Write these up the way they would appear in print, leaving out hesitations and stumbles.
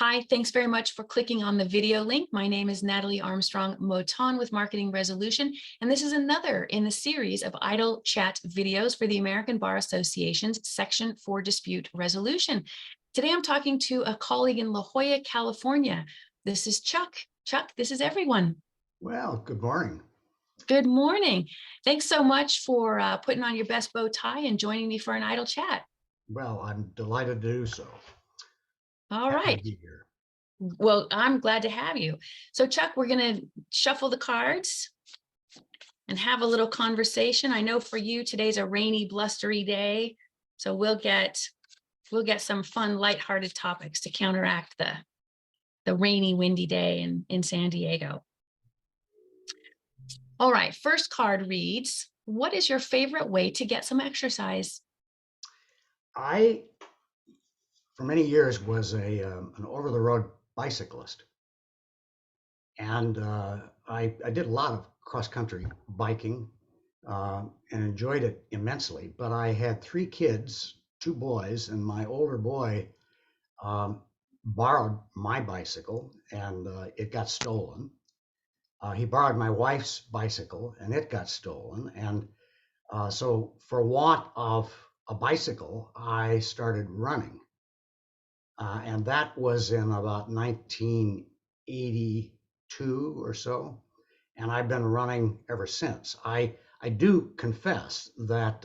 Hi, thanks very much for clicking on the video link. My name is Natalie Armstrong-Motin with Marketing Resolution, and this is another in the series of idle chat videos for the American Bar Association's Section for Dispute Resolution. Today, I'm talking to a colleague in La Jolla, California. This is Chuck. Chuck, this is everyone. Well, good morning. Good morning. Thanks so much for putting on your best bow tie and joining me for an idle chat. Well, I'm delighted to do so. All Happy right. to be here. Well, I'm glad to have you. So Chuck, we're going to shuffle the cards and have a little conversation. I know for you, today's a rainy, blustery day. So we'll get some fun, lighthearted topics to counteract the rainy, windy day in San Diego. All right, first card reads, what is your favorite way to get some exercise? I, for many years, was an over-the-road bicyclist. And I did a lot of cross-country biking and enjoyed it immensely. But I had three kids, two boys, and my older boy borrowed my bicycle and it got stolen. He borrowed my wife's bicycle and it got stolen. And so for want of a bicycle, I started running. And that was in about 1982 or so. And I've been running ever since. I do confess that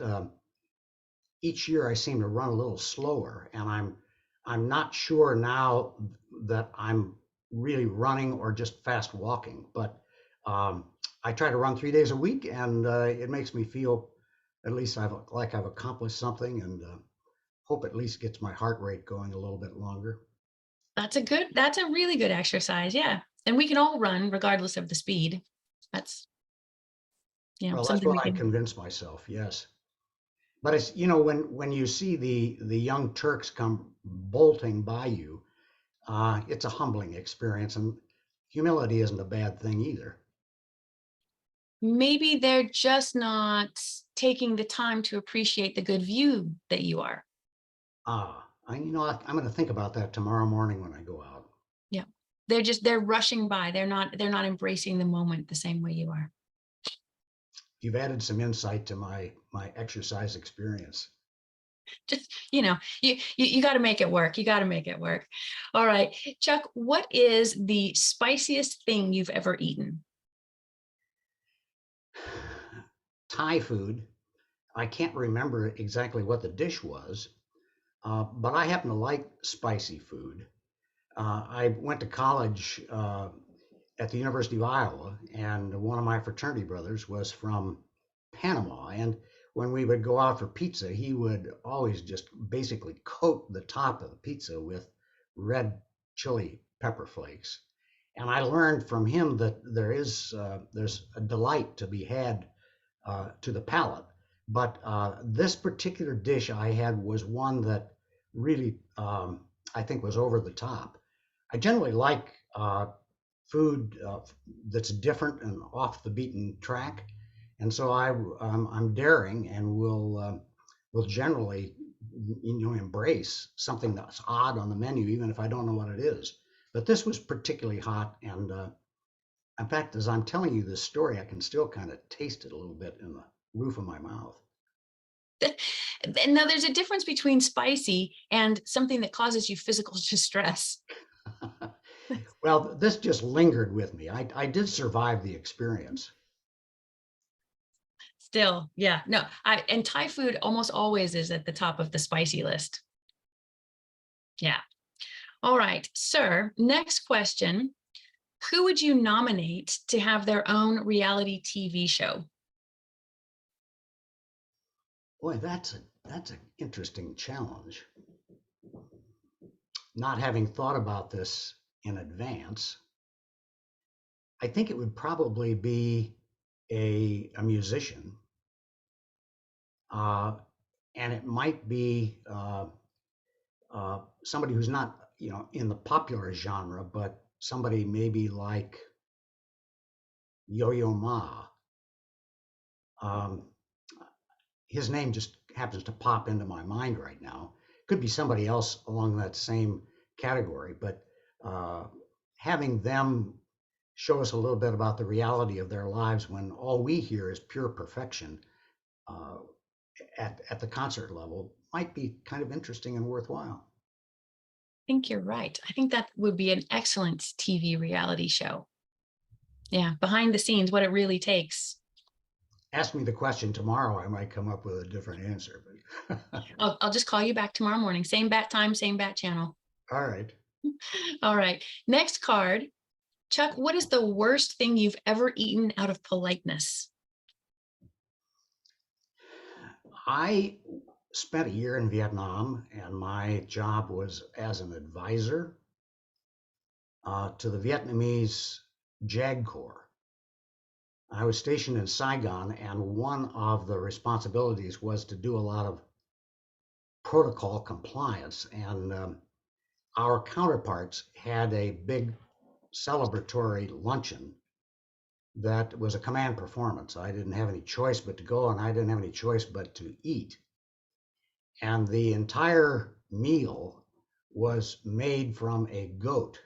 each year I seem to run a little slower, and I'm not sure now that I'm really running or just fast walking, but I try to run 3 days a week, and it makes me feel at least like I've accomplished something, and hope at least gets my heart rate going a little bit longer. That's a really good exercise. Yeah. And we can all run regardless of the speed. That's, Well, that's something what we I can. convince myself, yes. But it's, when you see the young Turks come bolting by you, it's a humbling experience, and humility isn't a bad thing either. Maybe they're just not taking the time to appreciate the good view that you are. I'm going to think about that tomorrow morning when I go out. Yeah. They're rushing by. They're not embracing the moment the same way you are. You've added some insight to my exercise experience. Just, you got to make it work. You got to make it work. All right. Chuck, what is the spiciest thing you've ever eaten? Thai food. I can't remember exactly what the dish was, but I happen to like spicy food. I went to college at the University of Iowa, and one of my fraternity brothers was from Panama. And when we would go out for pizza, he would always just basically coat the top of the pizza with red chili pepper flakes. And I learned from him that there's a delight to be had to the palate. But this particular dish I had was one that really I think was over the top. I generally like food that's different and off the beaten track, and so I'm daring and will generally embrace something that's odd on the menu, even if I don't know what it is. But this was particularly hot, and in fact, as I'm telling you this story, I can still kind of taste it a little bit in the roof of my mouth. Now, there's a difference between spicy and something that causes you physical distress. Well, this just lingered with me. I did survive the experience. Still, yeah, no, and Thai food almost always is at the top of the spicy list. Yeah. All right, sir, next question. Who would you nominate to have their own reality TV show? Boy, that's an interesting challenge. Not having thought about this in advance, I think it would probably be a musician, uh, and it might be somebody who's not in the popular genre, but somebody maybe like Yo-Yo Ma. Um, his name just happens to pop into my mind right now. Could be somebody else along that same category, but uh, having them show us a little bit about the reality of their lives when all we hear is pure perfection uh, at the concert level might be kind of interesting and worthwhile. I think you're right. I think that would be an excellent TV reality show. Yeah, behind the scenes, what it really takes. Ask me the question tomorrow, I might come up with a different answer. But I'll just call you back tomorrow morning. Same bat time, same bat channel. all right. All right. Next card. Chuck, what is the worst thing you've ever eaten out of politeness? I spent a year in Vietnam, and my job was as an advisor to the Vietnamese JAG Corps. I was stationed in Saigon, and one of the responsibilities was to do a lot of protocol compliance. And our counterparts had a big celebratory luncheon that was a command performance. I didn't have any choice but to go, and I didn't have any choice but to eat. And the entire meal was made from a goat.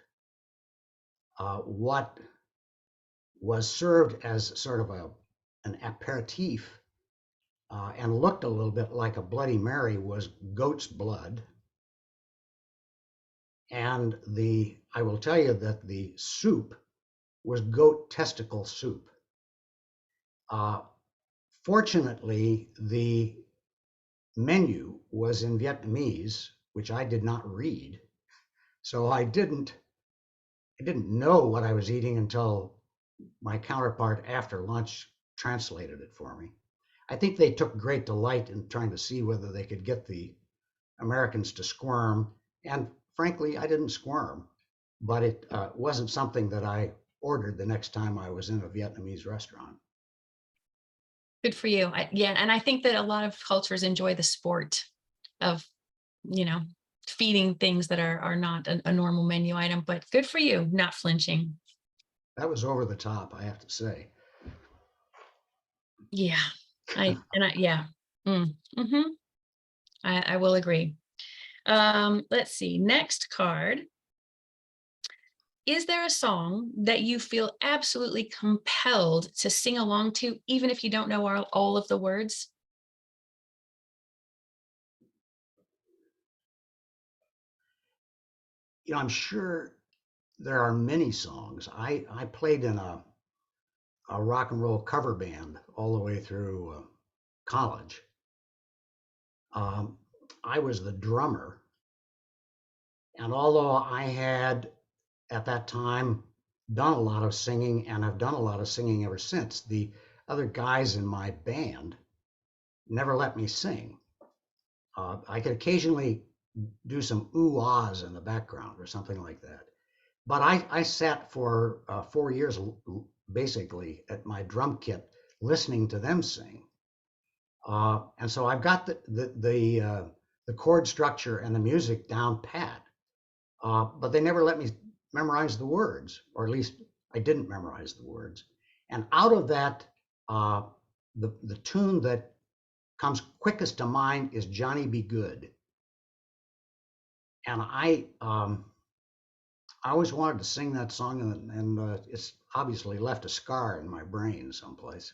What was served as sort of an aperitif and looked a little bit like a Bloody Mary was goat's blood. And I will tell you that the soup was goat testicle soup. Uh, Fortunately, the menu was in Vietnamese, which I did not read. So I didn't know what I was eating until my counterpart after lunch translated it for me. I think they took great delight in trying to see whether they could get the Americans to squirm. And frankly, I didn't squirm, but it wasn't something that I ordered the next time I was in a Vietnamese restaurant. Good for you. Yeah, and I think that a lot of cultures enjoy the sport of, you know, feeding things that are not a normal menu item, but good for you, not flinching. That was over the top, I have to say. Yeah, yeah. Mm-hmm. I will agree. Let's see. Next card. Is there a song that you feel absolutely compelled to sing along to, even if you don't know all of the words? I'm sure there are many songs. I played in a rock and roll cover band all the way through college. Um, I was the drummer, and although I had at that time done a lot of singing and I've done a lot of singing ever since, the other guys in my band never let me sing. I could occasionally do some ooh-ahs in the background or something like that. But I sat for 4 years basically at my drum kit listening to them sing. And so I've got the chord structure and the music down pat. But they never let me memorize the words, or at least I didn't memorize the words. And out of that, uh, the tune that comes quickest to mind is Johnny Be Good. And I always wanted to sing that song, and it's obviously left a scar in my brain someplace.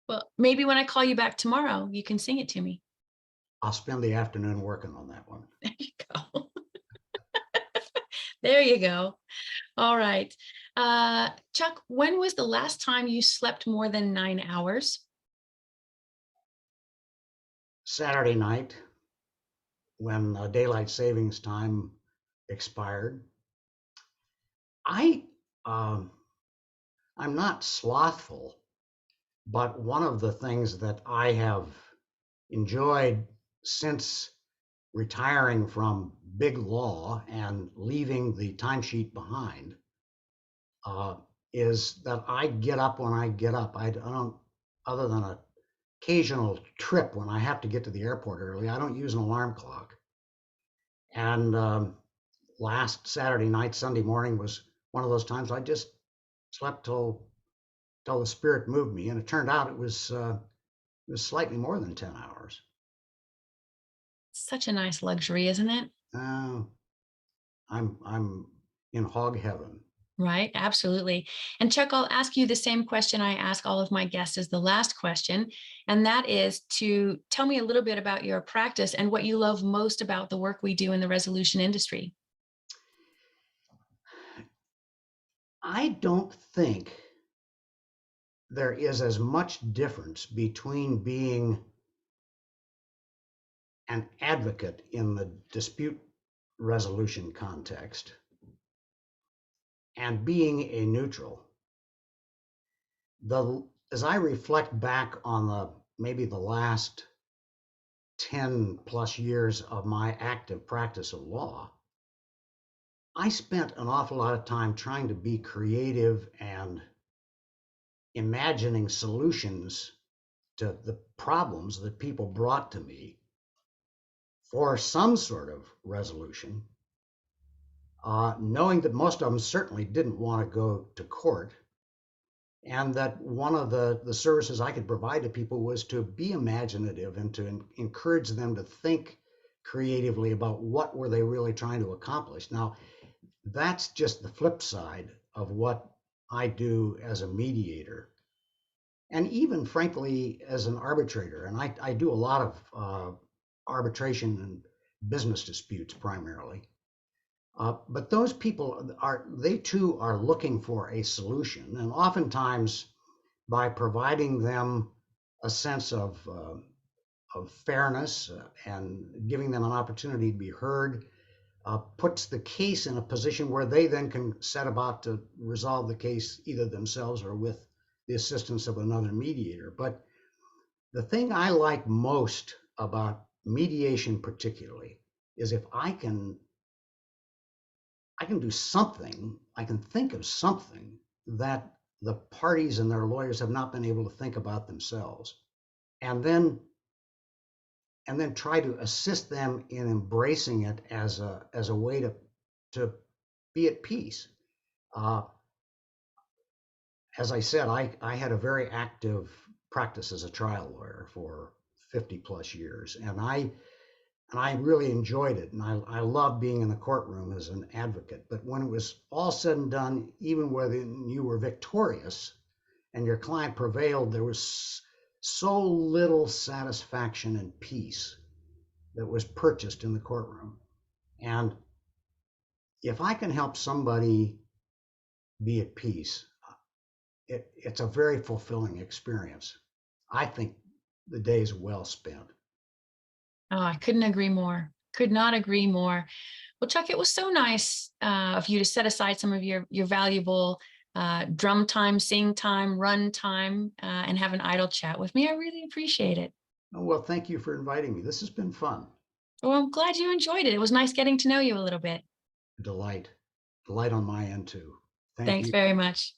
Well, maybe when I call you back tomorrow, you can sing it to me. I'll spend the afternoon working on that one. There you go. There you go. All right. Chuck, when was the last time you slept more than 9 hours? Saturday night, when daylight savings time expired, I um, I'm not slothful, but one of the things that I have enjoyed since retiring from big law and leaving the timesheet behind uh, is that I get up when I get up. I don't, other than an occasional trip when I have to get to the airport early, I don't use an alarm clock. And last Saturday night, Sunday morning was one of those times I just slept till the spirit moved me, and it turned out it was slightly more than 10 hours. Such a nice luxury, isn't it? Uh, I'm in hog heaven. Right, absolutely. And Chuck, I'll ask you the same question I ask all of my guests as the last question, and that is to tell me a little bit about your practice and what you love most about the work we do in the resolution industry. I don't think there is as much difference between being an advocate in the dispute resolution context and being a neutral. As I reflect back on maybe the last 10 plus years of my active practice of law, I spent an awful lot of time trying to be creative and imagining solutions to the problems that people brought to me for some sort of resolution, knowing that most of them certainly didn't want to go to court, and that one of the services I could provide to people was to be imaginative and to encourage them to think creatively about what were they really trying to accomplish. Now, that's just the flip side of what I do as a mediator, and even frankly as an arbitrator. And I do a lot of arbitration and business disputes primarily. But those people they too are looking for a solution, and oftentimes by providing them a sense of fairness and giving them an opportunity to be heard, puts the case in a position where they then can set about to resolve the case either themselves or with the assistance of another mediator. But the thing I like most about mediation particularly is if I can do something, I can think of something that the parties and their lawyers have not been able to think about themselves. And then try to assist them in embracing it as a way to be at peace. Uh, as I said, I had a very active practice as a trial lawyer for 50 plus years, and I really enjoyed it, and I loved being in the courtroom as an advocate. But when it was all said and done, even when you were victorious and your client prevailed, there was so little satisfaction and peace that was purchased in the courtroom. And if I can help somebody be at peace, it's a very fulfilling experience. I think the day is well spent. Oh, I couldn't agree more. Could not agree more. Well, Chuck, it was so nice of you to set aside some of your valuable drum time, sing time, run time, and have an idle chat with me. I really appreciate it. Oh, well, thank you for inviting me. This has been fun. Well, I'm glad you enjoyed it. It was nice getting to know you a little bit. Delight. Delight on my end too. Thank Thanks you. very much.